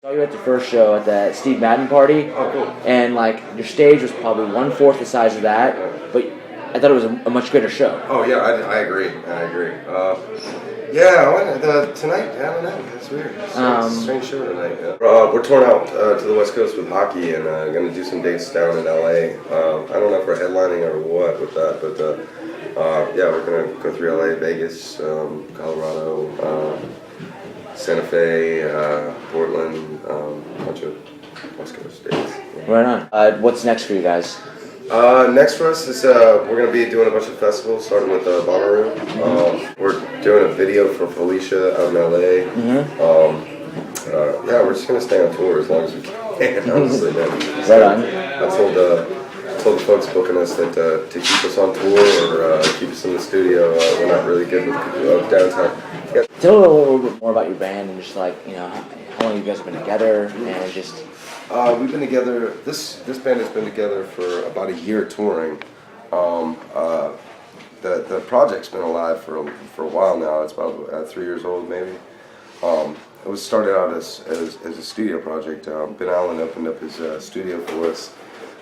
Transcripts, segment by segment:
saw you at the first show at the Steve Madden party. Oh, cool. And like your stage was probably 1/4 the size of that, but I thought it was a much greater show. Oh yeah, I agree. Yeah, I went tonight. I don't know. It's weird. It's a strange show tonight. Yeah. We're touring out to the West Coast with hockey and going to do some dates down in LA. I don't know if we're headlining or what with that, but yeah, we're going to go through LA, Vegas, Colorado, Santa Fe, Portland, a bunch of West Coast dates. Yeah. Right on. What's next for you guys? Next for us is we're going to be doing a bunch of festivals, starting with Bonnaroo. We're doing a video for Felicia out in LA. Yeah, we're just going to stay on tour as long as we can, honestly. Man. Right on. I told the folks booking us that to keep us on tour or keep us in the studio, we're not really good with downtime. Yeah. Tell me a little bit more about your band and just like, how long you guys have been together and just... We've been together. This band has been together for about a year touring. The project's been alive for a while now. It's about 3 years old, maybe. It was started out as a studio project. Ben Allen opened up his studio for us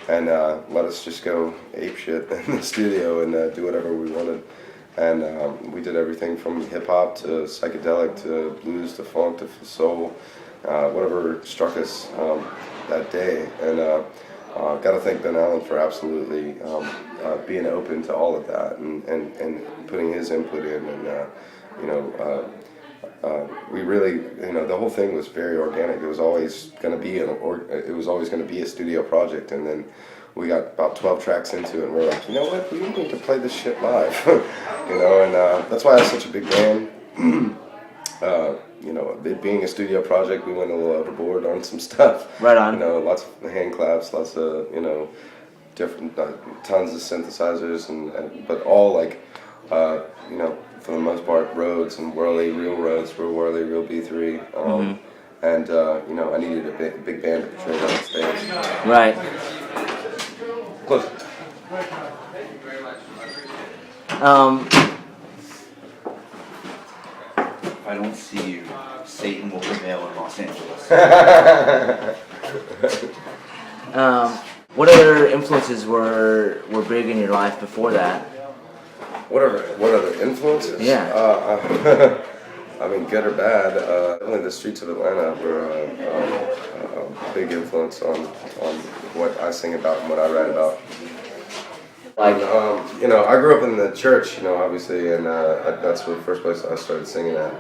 and let us just go apeshit in the studio and do whatever we wanted. And we did everything from hip hop to psychedelic to blues to funk to soul, whatever struck us that day. And got to thank Ben Allen for absolutely being open to all of that and putting his input in. And we really, the whole thing was very organic. It was always going to be a studio project. And then we got about 12 tracks into it, and we're like, you know what? We need to play this shit live, And that's why it's such a big band. It being a studio project, we went a little overboard on some stuff. Right on. Lots of hand claps, lots of different tons of synthesizers, but all like for the most part Rhodes and Whirly, real Rhodes, Whirly, real B3. And I needed a big band to portray that on stage. Right. Close. If I don't see you, Satan will prevail in Los Angeles. What other influences were big in your life before that? What other influences? Yeah. I mean, good or bad. Definitely the streets of Atlanta were a big influence on what I sing about and what I write about. Like, I grew up in the church, obviously, and that's the first place I started singing at.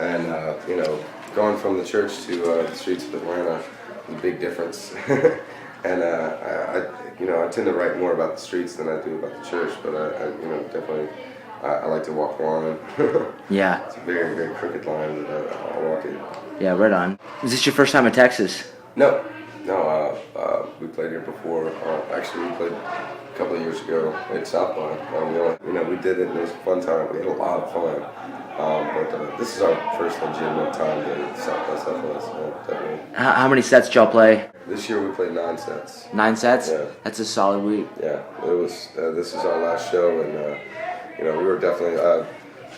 And, going from the church to the streets of Atlanta is a big difference. And, I tend to write more about the streets than I do about the church, but definitely, I like to walk the line. Yeah. It's a very, very crooked line that I'll walk it. Yeah, right on. Is this your first time in Texas? No, we played here before. Actually, we played a couple of years ago at South by. We did it and it was a fun time. We had a lot of fun. But this is our first legitimate time to South by Southwest, definitely. How many sets did y'all play? This year we played 9 sets. 9 sets? Yeah. That's a solid week. Yeah, it was. This is our last show, and we were definitely. A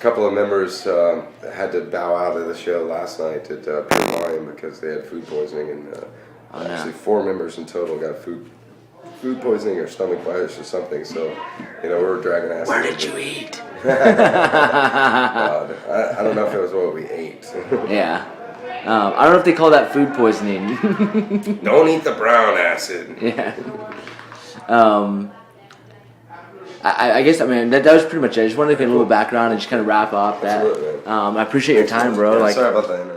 couple of members had to bow out of the show last night at Pure Volume because they had food poisoning, and actually 4 members in total got food poisoning or stomach virus or something. So, we were dragging ass. Where did you eat? I don't know if it was what we ate. Yeah. I don't know if they call that food poisoning. Don't eat the brown acid. Yeah. I guess, that was pretty much it. I just wanted to get a little background and just kind of wrap up that. Absolutely. I appreciate your time, bro. Yeah, sorry about that.